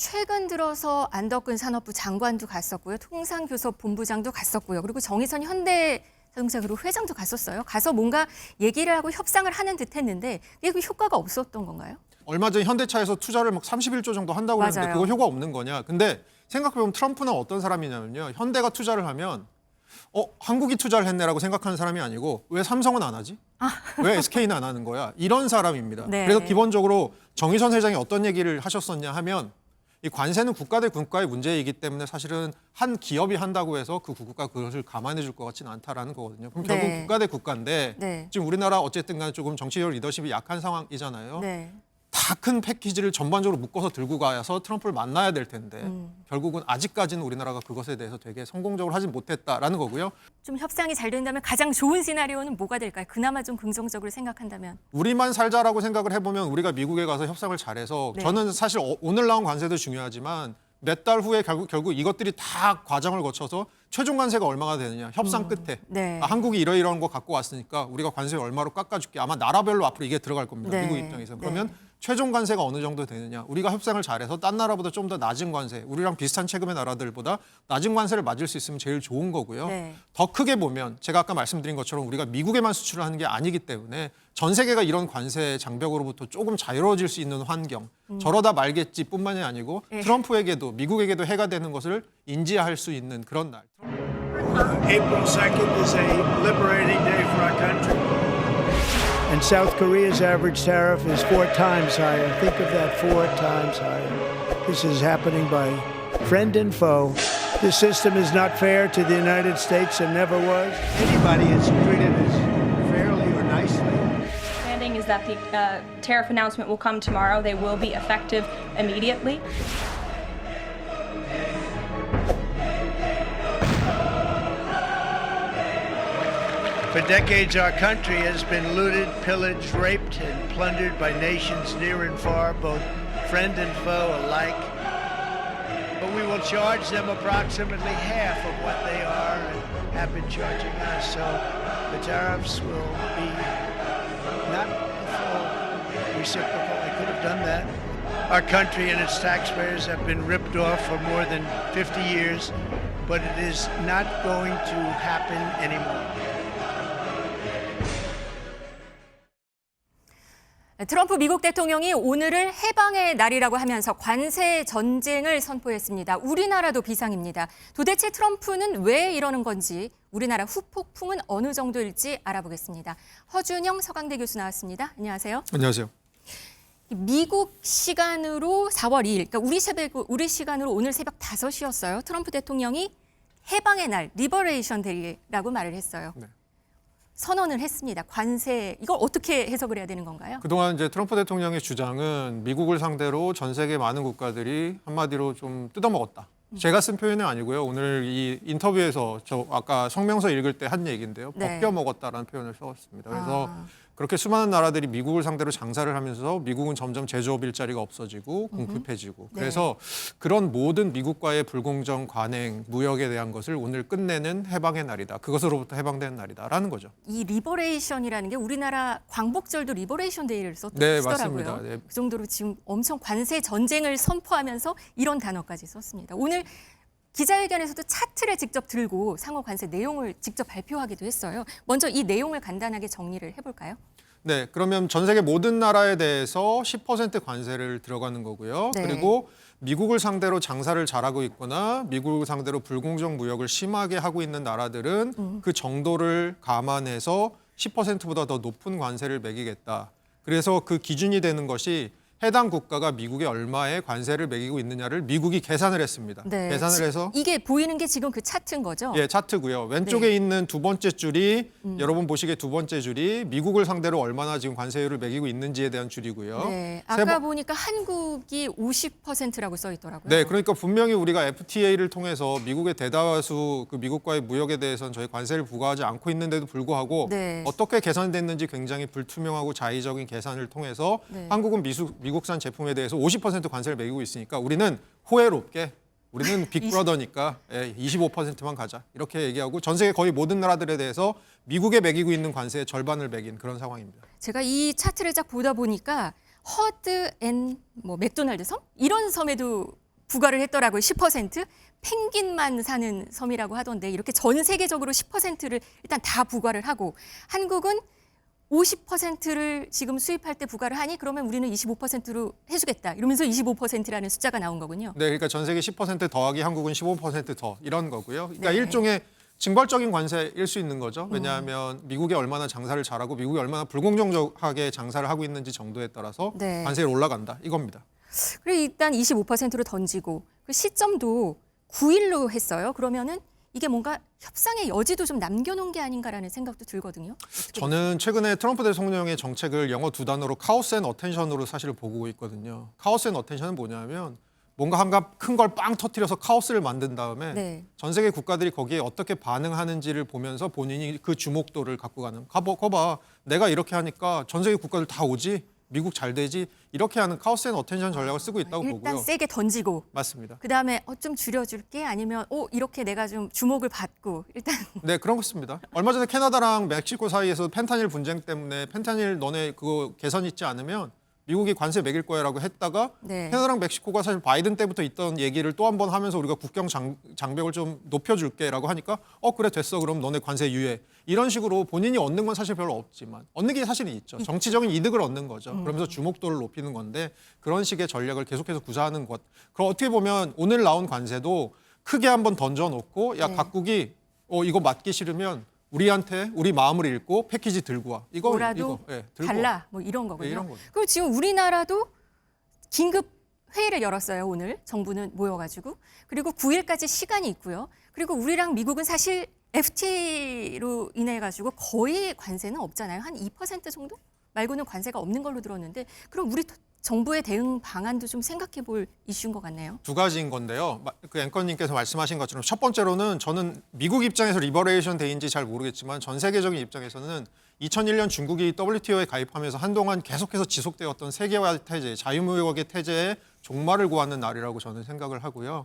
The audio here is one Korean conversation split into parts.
최근 들어서 안덕근 산업부 장관도 갔었고요. 통상교섭본부장도 갔었고요. 그리고 정의선 현대자동차 그룹 회장도 갔었어요. 가서 뭔가 얘기를 하고 협상을 하는 듯 했는데 이게 효과가 없었던 건가요? 얼마 전 현대차에서 투자를 막 31조 정도 한다고 했는데 맞아요. 그거 효과 없는 거냐. 근데 생각해보면 트럼프는 어떤 사람이냐면요. 현대가 투자를 하면 한국이 투자를 했네라고 생각하는 사람이 아니고 왜 삼성은 안 하지? 왜 SK는 안 하는 거야? 이런 사람입니다. 네. 그래서 기본적으로 정의선 회장이 어떤 얘기를 하셨었냐 하면 이 관세는 국가 대 국가의 문제이기 때문에 사실은 한 기업이 한다고 해서 그 국가가 그것을 감안해 줄 것 같지는 않다라는 거거든요. 그럼 결국 네. 국가 대 국가인데 네. 지금 우리나라 어쨌든 간에 조금 정치적 리더십이 약한 상황이잖아요. 네. 다 큰 패키지를 전반적으로 묶어서 들고 가서 트럼프를 만나야 될 텐데 결국은 아직까지는 우리나라가 그것에 대해서 되게 성공적으로 하진 못했다라는 거고요. 좀 협상이 잘 된다면 가장 좋은 시나리오는 뭐가 될까요? 그나마 좀 긍정적으로 생각한다면. 우리만 살자라고 생각을 해보면 우리가 미국에 가서 협상을 잘해서 네. 저는 사실 오늘 나온 관세도 중요하지만 몇 달 후에 결국 이것들이 다 과정을 거쳐서 최종 관세가 얼마가 되느냐 협상 끝에 네. 한국이 이러이러한 거 갖고 왔으니까 우리가 관세 얼마로 깎아줄게 아마 나라별로 앞으로 이게 들어갈 겁니다. 네. 미국 입장에서. 네. 그러면 최종 관세가 어느 정도 되느냐 우리가 협상을 잘해서 딴 나라보다 좀 더 낮은 관세 우리랑 비슷한 체급의 나라들보다 낮은 관세를 맞을 수 있으면 제일 좋은 거고요. 네. 더 크게 보면 제가 아까 말씀드린 것처럼 우리가 미국에만 수출을 하는 게 아니기 때문에 전 세계가 이런 관세 장벽으로부터 조금 자유로워질 수 있는 환경 저러다 말겠지 뿐만이 아니고 네. 트럼프에게도 미국에게도 해가 되는 것을 인지할 수 있는 그런 날. April 2nd is a liberating day for our country. And South Korea's average tariff is 4 times higher. Think of that, 4 times higher. This is happening by friend and foe. This system is not fair to the United States and never was. Anybody is treated as fairly or nicely. Understanding is that the tariff announcement will come tomorrow. They will be effective immediately. For decades, our country has been looted, pillaged, raped, and plundered by nations near and far, both friend and foe alike. But we will charge them approximately half of what they are and have been charging us. So the tariffs will be not full reciprocal. I could have done that. Our country and its taxpayers have been ripped off for more than 50 years, but it is not going to happen anymore. 트럼프 미국 대통령이 오늘을 해방의 날이라고 하면서 관세 전쟁을 선포했습니다. 우리나라도 비상입니다. 도대체 트럼프는 왜 이러는 건지 우리나라 후폭풍은 어느 정도일지 알아보겠습니다. 허준영 서강대 교수 나왔습니다. 안녕하세요. 안녕하세요. 미국 시간으로 4월 2일, 그러니까 우리 시간으로 오늘 새벽 5시였어요. 트럼프 대통령이 해방의 날, 리버레이션 데이라고 말을 했어요. 네. 선언을 했습니다. 관세, 이걸 어떻게 해석을 해야 되는 건가요? 그동안 이제 트럼프 대통령의 주장은 미국을 상대로 전 세계 많은 국가들이 한마디로 좀 뜯어먹었다. 제가 쓴 표현은 아니고요. 오늘 이 인터뷰에서 저 아까 성명서 읽을 때 한 얘기인데요. 네. 벗겨먹었다라는 표현을 썼습니다. 그래서 그렇게 수많은 나라들이 미국을 상대로 장사를 하면서 미국은 점점 제조업 일자리가 없어지고 궁핍해지고 네. 그래서 그런 모든 미국과의 불공정 관행, 무역에 대한 것을 오늘 끝내는 해방의 날이다. 그것으로부터 해방되는 날이다라는 거죠. 이 리버레이션이라는 게 우리나라 광복절도 리버레이션 데이를 네, 쓰더라고요. 맞습니다. 네. 그 정도로 지금 엄청 관세 전쟁을 선포하면서 이런 단어까지 썼습니다. 오늘 기자회견에서도 차트를 직접 들고 상호 관세 내용을 직접 발표하기도 했어요. 먼저 이 내용을 간단하게 정리를 해볼까요? 네, 그러면 전 세계 모든 나라에 대해서 10% 관세를 들어가는 거고요. 네. 그리고 미국을 상대로 장사를 잘하고 있거나 미국을 상대로 불공정 무역을 심하게 하고 있는 나라들은 그 정도를 감안해서 10%보다 더 높은 관세를 매기겠다. 그래서 그 기준이 되는 것이 해당 국가가 미국에 얼마의 관세를 매기고 있느냐를 미국이 계산을 했습니다. 네. 계산을 해서 이게 보이는 게 지금 그 차트인 거죠? 예, 차트고요. 왼쪽에 네. 있는 두 번째 줄이 여러분 보시기에 두 번째 줄이 미국을 상대로 얼마나 지금 관세율을 매기고 있는지에 대한 줄이고요. 네. 세 아까 번- 보니까 한국이 50%라고 써 있더라고요. 네, 그러니까 분명히 우리가 FTA를 통해서 미국의 대다수 그 미국과의 무역에 대해서는 저희 관세를 부과하지 않고 있는데도 불구하고 네. 어떻게 계산됐는지 굉장히 불투명하고 자의적인 계산을 통해서 네. 한국은 미국산 제품에 대해서 50% 관세를 매기고 있으니까 우리는 호혜롭게 우리는 빅브러더니까 25%만 가자 이렇게 얘기하고 전 세계 거의 모든 나라들에 대해서 미국에 매기고 있는 관세의 절반을 매긴 그런 상황입니다. 제가 이 차트를 쫙 보다 보니까 허드 앤 맥도날드 섬 이런 섬에도 부과를 했더라고요. 10%. 펭귄만 사는 섬이라고 하던데 이렇게 전 세계적으로 10%를 일단 다 부과를 하고 한국은 50%를 지금 수입할 때 부과를 하니 그러면 우리는 25%로 해주겠다. 이러면서 25%라는 숫자가 나온 거군요. 네, 그러니까 전 세계 10% 더하기 한국은 15% 더 이런 거고요. 그러니까 네. 일종의 징벌적인 관세일 수 있는 거죠. 왜냐하면 미국이 얼마나 장사를 잘하고 미국이 얼마나 불공정하게 장사를 하고 있는지 정도에 따라서 네. 관세가 올라간다 이겁니다. 그리고 일단 25%로 던지고 그 시점도 9일로 했어요. 그러면은 이게 뭔가 협상의 여지도 좀 남겨놓은 게 아닌가라는 생각도 들거든요. 저는 최근에 트럼프 대통령의 정책을 영어 두 단어로 카오스 앤 어텐션으로 사실 보고 있거든요. 카오스 앤 어텐션은 뭐냐면 뭔가 한가 큰 걸 빵 터뜨려서 카오스를 만든 다음에 네. 전 세계 국가들이 거기에 어떻게 반응하는지를 보면서 본인이 그 주목도를 갖고 가는. 거봐, 내가 이렇게 하니까 전 세계 국가들 다 오지? 미국 잘 되지? 이렇게 하는 카오스 앤 어텐션 전략을 쓰고 있다고 일단 보고요. 세게 던지고 맞습니다. 그다음에 좀 줄여줄게 아니면 이렇게 내가 좀 주목을 받고 일단 네, 그런 거 씁니다. 얼마 전에 캐나다랑 멕시코 사이에서 펜타닐 분쟁 때문에 펜타닐 너네 그거 개선 있지 않으면 미국이 관세 매길 거야라고 했다가 네. 캐나다랑 멕시코가 사실 바이든 때부터 있던 얘기를 또 한 번 하면서 우리가 국경 장벽을 좀 높여줄게라고 하니까 그래 됐어 그럼 너네 관세 유예 이런 식으로 본인이 얻는 건 사실 별로 없지만 얻는 게 사실은 있죠. 정치적인 이득을 얻는 거죠. 그러면서 주목도를 높이는 건데 그런 식의 전략을 계속해서 구사하는 것. 그럼 어떻게 보면 오늘 나온 관세도 크게 한번 던져놓고 야 네. 각국이 이거 맞기 싫으면 우리한테 우리 마음을 읽고 패키지 들고 와. 뭐라도 예, 들고 와. 달라 뭐 이런 거군요. 네, 이런 거죠. 그리고 지금 우리나라도 긴급 회의를 열었어요. 오늘 정부는 모여가지고 그리고 9일까지 시간이 있고요. 그리고 우리랑 미국은 사실 FTA로 인해 가지고 거의 관세는 없잖아요. 한 2% 정도 말고는 관세가 없는 걸로 들었는데 그럼 우리 정부의 대응 방안도 좀 생각해 볼 이슈인 것 같네요. 두 가지인 건데요. 그 앵커님께서 말씀하신 것처럼 첫 번째로는 저는 미국 입장에서 리버레이션 데이인지 잘 모르겠지만 전 세계적인 입장에서는 2001년 중국이 WTO에 가입하면서 한동안 계속해서 지속되었던 세계화 태제, 자유무역의 태제에 종말을 고하는 날이라고 저는 생각을 하고요.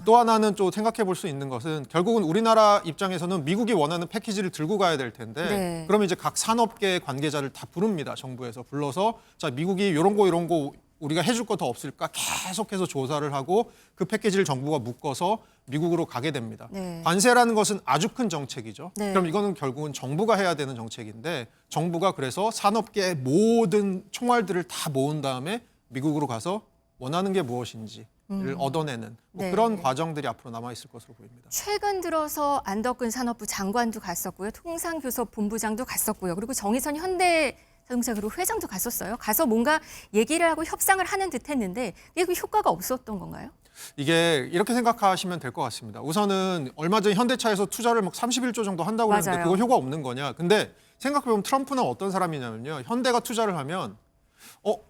또 하나는 또 생각해 볼 수 있는 것은 결국은 우리나라 입장에서는 미국이 원하는 패키지를 들고 가야 될 텐데 네. 그러면 이제 각 산업계 관계자를 다 부릅니다. 정부에서 불러서 자 미국이 이런 거 우리가 해줄 거 더 없을까 계속해서 조사를 하고 그 패키지를 정부가 묶어서 미국으로 가게 됩니다. 네. 관세라는 것은 아주 큰 정책이죠. 네. 그럼 이거는 결국은 정부가 해야 되는 정책인데 정부가 그래서 산업계의 모든 총알들을 다 모은 다음에 미국으로 가서 원하는 게 무엇인지를 얻어내는 네. 그런 과정들이 앞으로 남아 있을 것으로 보입니다. 최근 들어서 안덕근 산업부 장관도 갔었고요. 통상교섭 본부장도 갔었고요. 그리고 정의선 현대자동차 그룹 회장도 갔었어요. 가서 뭔가 얘기를 하고 협상을 하는 듯 했는데 이게 그 효과가 없었던 건가요? 이게 이렇게 생각하시면 될 것 같습니다. 우선은 얼마 전 현대차에서 투자를 막 31조 정도 한다고 했는데 맞아요. 그거 효과 없는 거냐. 근데 생각해보면 트럼프는 어떤 사람이냐면요. 현대가 투자를 하면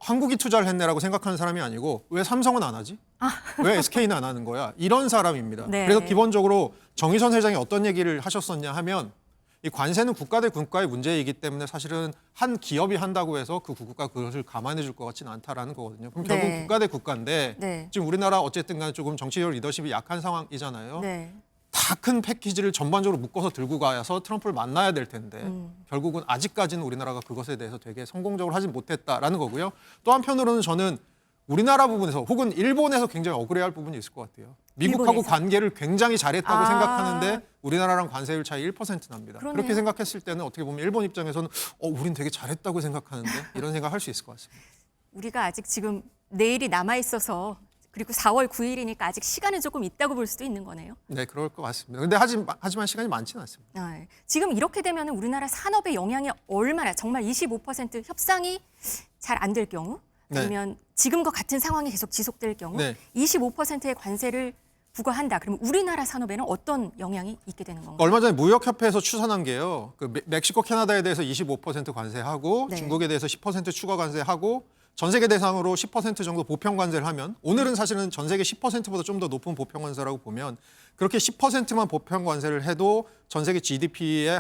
한국이 투자를 했네라고 생각하는 사람이 아니고 왜 삼성은 안 하지? 왜 SK는 안 하는 거야? 이런 사람입니다. 네. 그래서 기본적으로 정의선 회장이 어떤 얘기를 하셨었냐 하면 이 관세는 국가 대 국가의 문제이기 때문에 사실은 한 기업이 한다고 해서 그 국가가 그것을 감안해 줄 것 같지는 않다라는 거거든요. 그럼 결국 네. 국가 대 국가인데 네. 지금 우리나라 어쨌든 간에 조금 정치적 리더십이 약한 상황이잖아요. 네. 다 큰 패키지를 전반적으로 묶어서 들고 가서 트럼프를 만나야 될 텐데 결국은 아직까지는 우리나라가 그것에 대해서 되게 성공적으로 하지 못했다라는 거고요. 또 한편으로는 저는 우리나라 부분에서 혹은 일본에서 굉장히 억울해할 부분이 있을 것 같아요. 미국하고 일본에서? 관계를 굉장히 잘했다고 아. 생각하는데 우리나라랑 관세율 차이 1% 납니다. 그러네요. 그렇게 생각했을 때는 어떻게 보면 일본 입장에서는 우린 되게 잘했다고 생각하는데 이런 생각할 수 있을 것 같습니다. 우리가 아직 지금 내일이 남아 있어서 그리고 4월 9일이니까 아직 시간은 조금 있다고 볼 수도 있는 거네요. 네, 그럴 것 같습니다. 근데 하지만 시간이 많지는 않습니다. 네. 지금 이렇게 되면 우리나라 산업의 영향이 얼마나 정말 25% 협상이 잘 안 될 경우 네. 아니면 지금과 같은 상황이 계속 지속될 경우 네. 25%의 관세를 부과한다. 그러면 우리나라 산업에는 어떤 영향이 있게 되는 건가요? 얼마 전에 무역협회에서 추산한 게요. 그 멕시코, 캐나다에 대해서 25% 관세하고 네. 중국에 대해서 10% 추가 관세하고 전 세계 대상으로 10% 정도 보편 관세를 하면 오늘은 사실은 전 세계 10%보다 좀 더 높은 보편 관세라고 보면 그렇게 10%만 보편 관세를 해도 전 세계 GDP의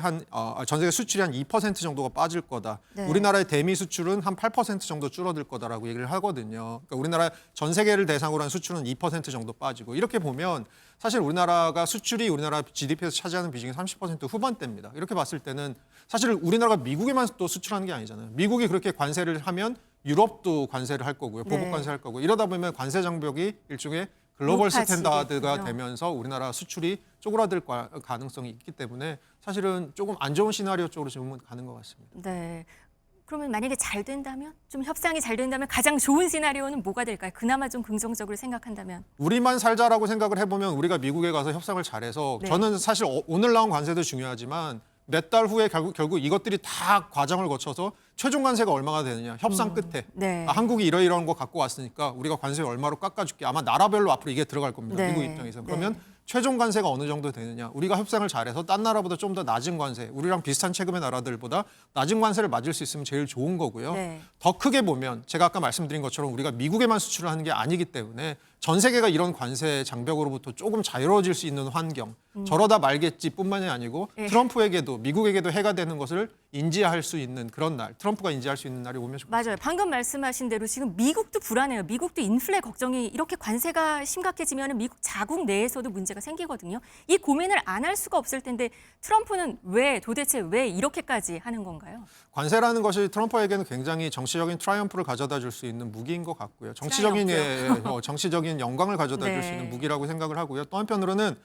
전 세계 수출이 한 2% 정도가 빠질 거다. 네. 우리나라의 대미 수출은 한 8% 정도 줄어들 거다라고 얘기를 하거든요. 그러니까 우리나라 전 세계를 대상으로 한 수출은 2% 정도 빠지고 이렇게 보면 사실 우리나라가 수출이 우리나라 GDP에서 차지하는 비중이 30% 후반대입니다. 이렇게 봤을 때는 사실 우리나라가 미국에만 또 수출하는 게 아니잖아요. 미국이 그렇게 관세를 하면 유럽도 관세를 할 거고요. 보복 네. 관세할 거고 이러다 보면 관세 장벽이 일종의 글로벌 높아지겠군요. 스탠다드가 되면서 우리나라 수출이 쪼그라들 가능성이 있기 때문에 사실은 조금 안 좋은 시나리오 쪽으로 지금 가는 것 같습니다. 네. 그러면 만약에 잘 된다면, 좀 협상이 잘 된다면 가장 좋은 시나리오는 뭐가 될까요? 그나마 좀 긍정적으로 생각한다면. 우리만 살자라고 생각을 해보면 우리가 미국에 가서 협상을 잘해서 네. 저는 사실 오늘 나온 관세도 중요하지만 몇 달 후에 결국 이것들이 다 과정을 거쳐서 최종 관세가 얼마가 되느냐 협상 끝에 네. 한국이 이러이러한 거 갖고 왔으니까 우리가 관세 얼마로 깎아줄게 아마 나라별로 앞으로 이게 들어갈 겁니다. 네. 미국 입장에서. 네. 그러면 최종 관세가 어느 정도 되느냐 우리가 협상을 잘해서 딴 나라보다 좀 더 낮은 관세 우리랑 비슷한 체급의 나라들보다 낮은 관세를 맞을 수 있으면 제일 좋은 거고요. 네. 더 크게 보면 제가 아까 말씀드린 것처럼 우리가 미국에만 수출을 하는 게 아니기 때문에 전 세계가 이런 관세 장벽으로부터 조금 자유로워질 수 있는 환경 저러다 말겠지뿐만이 아니고 네. 트럼프에게도 미국에게도 해가 되는 것을 인지할 수 있는 그런 날 트럼프가 인지할 수 있는 날이 오면 좋겠습니다. 맞아요. 방금 말씀하신 대로 지금 미국도 불안해요. 미국도 인플레 걱정이 이렇게 관세가 심각해지면 미국 자국 내에서도 문제가 생기거든요. 이 고민을 안 할 수가 없을 텐데 트럼프는 도대체 왜 이렇게까지 하는 건가요? 관세라는 것이 트럼프에게는 굉장히 정치적인 트라이엄프를 가져다 줄 수 있는 무기인 것 같고요. 정치적인 영광을 가져다 줄 수 네. 있는 무기라고 생각을 하고요. 또 한편으로는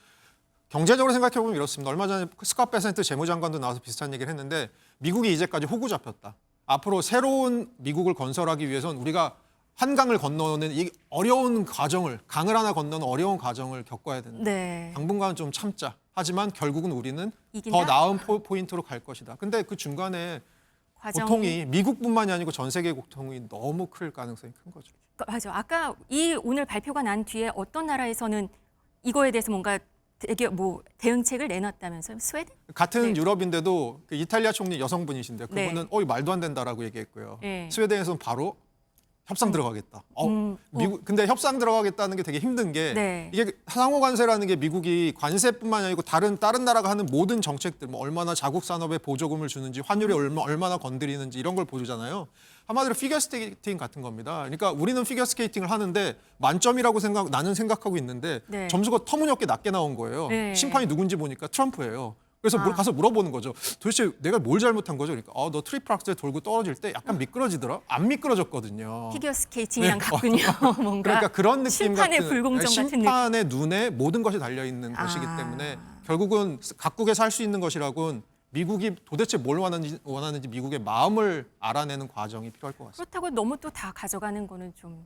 경제적으로 생각해 보면 이렇습니다. 얼마 전에 스캇 베센트 재무장관도 나와서 비슷한 얘기를 했는데 미국이 이제까지 호구 잡혔다. 앞으로 새로운 미국을 건설하기 위해서는 우리가 한강을 건너는 이 어려운 과정을 강을 하나 건너는 어려운 과정을 겪어야 된다. 네. 당분간은 좀 참자. 하지만 결국은 우리는 이긴다? 더 나은 포인트로 갈 것이다. 근데 그 중간에 고통이 미국뿐만이 아니고 전 세계의 고통이 너무 클 가능성이 큰 거죠. 맞아. 아까 오늘 발표가 난 뒤에 어떤 나라에서는 이거에 대해서 뭔가 되게 대응책을 내놨다면서요? 스웨덴? 같은 네. 유럽인데도 그 이탈리아 총리 여성분이신데 그분은 네. 말도 안 된다라고 얘기했고요. 네. 스웨덴에서는 바로 협상 들어가겠다. 뭐. 근데 협상 들어가겠다는 게 되게 힘든 게 네. 이게 상호 관세라는 게 미국이 관세뿐만이 아니고 다른 나라가 하는 모든 정책들 뭐 얼마나 자국 산업에 보조금을 주는지 환율이 얼마나 건드리는지 이런 걸 보여주잖아요. 한마디로 피겨 스케이팅 같은 겁니다. 그러니까 우리는 피겨 스케이팅을 하는데 만점이라고 나는 생각하고 있는데 네. 점수가 터무니없게 낮게 나온 거예요. 네. 심판이 누군지 보니까 트럼프예요. 그래서 가서 물어보는 거죠. 도대체 내가 뭘 잘못한 거죠? 그러니까 너 트리플 악셀 돌고 떨어질 때 약간 미끄러지더라? 안 미끄러졌거든요. 피겨 스케이팅이랑 네. 같군요. 뭔가 그러니까 그런 느낌 심판의 같은 불공정 같은 느낌. 심판의 눈에 모든 것이 달려 있는 것이기 때문에 결국은 각국에서 할 수 있는 것이라고는 미국이 도대체 뭘 원하는지 미국의 마음을 알아내는 과정이 필요할 것 같습니다. 그렇다고 너무 또 다 가져가는 거는 좀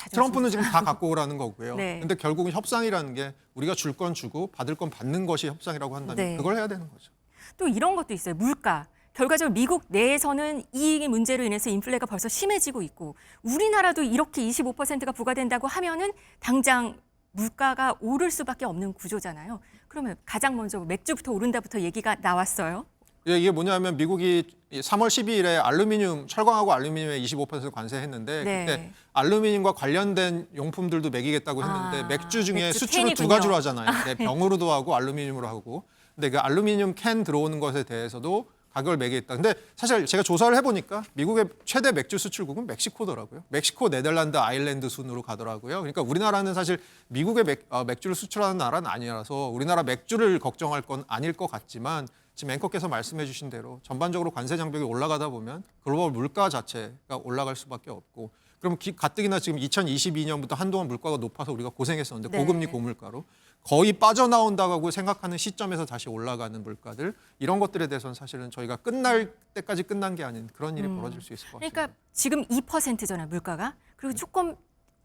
트럼프는 지금 다 갖고 오라는 거고요. 네. 근데 결국은 협상이라는 게 우리가 줄 건 주고 받을 건 받는 것이 협상이라고 한다면 네. 그걸 해야 되는 거죠. 또 이런 것도 있어요. 물가. 결과적으로 미국 내에서는 이 문제로 인해서 인플레가 벌써 심해지고 있고 우리나라도 이렇게 25%가 부과된다고 하면은 당장 물가가 오를 수밖에 없는 구조잖아요. 그러면 가장 먼저 맥주부터 오른다부터 얘기가 나왔어요. 예, 이게 뭐냐면 미국이 3월 12일에 철강하고 알루미늄에 25% 관세했는데 네. 그때 알루미늄과 관련된 용품들도 먹이겠다고 했는데 맥주 중에 맥주 수출을 두 캔이군요. 가지로 하잖아요. 네, 병으로도 하고 알루미늄으로 하고. 근데 그 알루미늄 캔 들어오는 것에 대해서도 가격을 매기겠다. 근데 사실 제가 조사를 해보니까 미국의 최대 맥주 수출국은 멕시코더라고요. 멕시코, 네덜란드, 아일랜드 순으로 가더라고요. 그러니까 우리나라는 사실 미국의 맥주를 수출하는 나라는 아니라서 우리나라 맥주를 걱정할 건 아닐 것 같지만 지금 앵커께서 말씀해 주신 대로 전반적으로 관세 장벽이 올라가다 보면 글로벌 물가 자체가 올라갈 수밖에 없고 그럼 가뜩이나 지금 2022년부터 한동안 물가가 높아서 우리가 고생했었는데 네. 고금리 고물가로 거의 빠져나온다고 생각하는 시점에서 다시 올라가는 물가들 이런 것들에 대해서는 사실은 저희가 끝날 때까지 끝난 게 아닌 그런 일이 벌어질 수 있을 것 같습니다. 그러니까 지금 2%잖아요, 물가가. 그리고 조금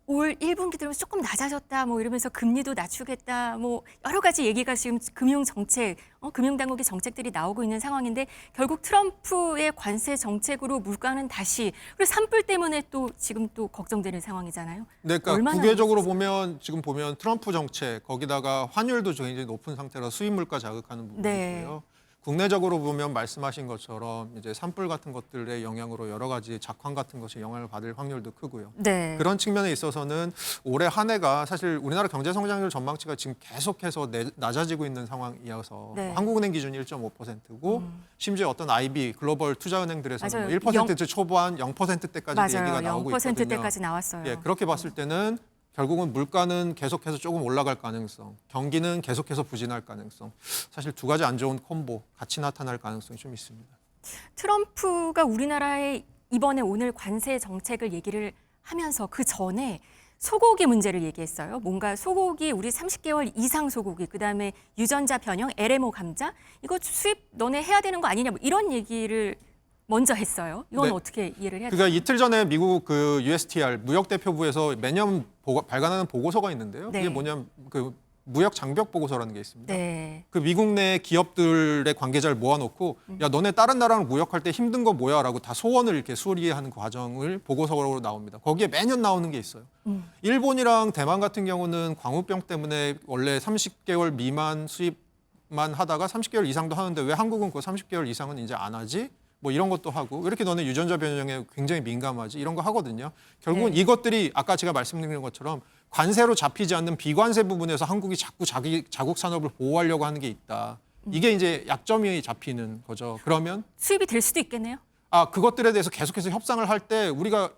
올 1분기 들면 조금 낮아졌다 뭐 이러면서 금리도 낮추겠다 뭐 여러 가지 얘기가 지금 금융 정책, 금융 당국의 정책들이 나오고 있는 상황인데 결국 트럼프의 관세 정책으로 물가는 다시 그리고 산불 때문에 또 지금 또 걱정되는 상황이잖아요. 네, 그러니까 얼마나 국외적으로 보면 지금 보면 트럼프 정책 거기다가 환율도 굉장히 높은 상태라 수입 물가 자극하는 부분이 네. 있고요. 국내적으로 보면 말씀하신 것처럼 이제 산불 같은 것들의 영향으로 여러 가지 작황 같은 것이 영향을 받을 확률도 크고요. 네. 그런 측면에 있어서는 올해 한 해가 사실 우리나라 경제 성장률 전망치가 지금 계속해서 낮아지고 있는 상황이어서 네. 한국은행 기준이 1.5%고 심지어 어떤 IB 글로벌 투자은행들에서는 맞아요. 1% 초반 0%대까지 얘기가 맞아요. 나오고 0% 있거든요. 대까지 나왔어요. 예, 그렇게 봤을 때는 결국은 물가는 계속해서 조금 올라갈 가능성, 경기는 계속해서 부진할 가능성, 사실 두 가지 안 좋은 콤보 같이 나타날 가능성이 좀 있습니다. 트럼프가 우리나라에 이번에 오늘 관세 정책을 얘기를 하면서 그 전에 소고기 문제를 얘기했어요. 뭔가 소고기 우리 30개월 이상 소고기, 그다음에 유전자 변형 LMO 감자 이거 수입 너네 해야 되는 거 아니냐 뭐 이런 얘기를 먼저 했어요. 이건 네. 어떻게 이해를 해야 그러니까 될까요? 이틀 전에 미국 그 USTR 무역대표부에서 매년 발간하는 보고서가 있는데요. 네. 이게 뭐냐면 그 무역 장벽 보고서라는 게 있습니다. 네. 그 미국 내 기업들의 관계자를 모아놓고 야 너네 다른 나라랑 무역할 때 힘든 거 뭐야라고 다 소원을 이렇게 수리하는 과정을 보고서로 나옵니다. 거기에 매년 나오는 게 있어요. 일본이랑 대만 같은 경우는 광우병 때문에 원래 30개월 미만 수입만 하다가 30개월 이상도 하는데 왜 한국은 그 30개월 이상은 이제 안 하지? 뭐 이런 것도 하고 왜 이렇게 너네 유전자 변형에 굉장히 민감하지? 이런 거 하거든요. 결국은 네. 이것들이 아까 제가 말씀드린 것처럼 관세로 잡히지 않는 비관세 부분에서 한국이 자꾸 자국 산업을 보호하려고 하는 게 있다. 이게 이제 약점이 잡히는 거죠. 그러면 수입이 될 수도 있겠네요. 그것들에 대해서 계속해서 협상을 할 때 우리가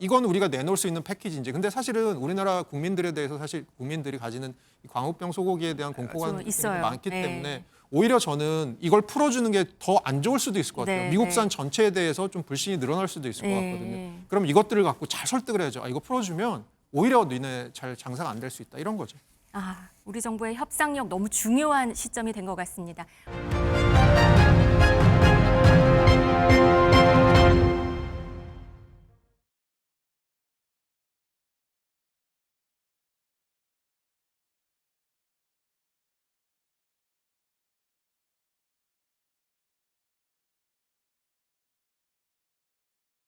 내놓을 수 있는 패키지인지. 근데 사실은 우리나라 국민들에 대해서 사실 국민들이 가지는 이 광우병 소고기에 대한 공포가 좀 있어요. 많기 네. 때문에 오히려 저는 이걸 풀어주는 게 더 안 좋을 수도 있을 것 같아요. 네, 미국산 네. 전체에 대해서 좀 불신이 늘어날 수도 있을 것 네. 같거든요. 그럼 이것들을 갖고 잘 설득을 해야죠. 이거 풀어주면 오히려 니네 잘 장사가 안 될 수 있다. 이런 거죠. 우리 정부의 협상력 너무 중요한 시점이 된 것 같습니다.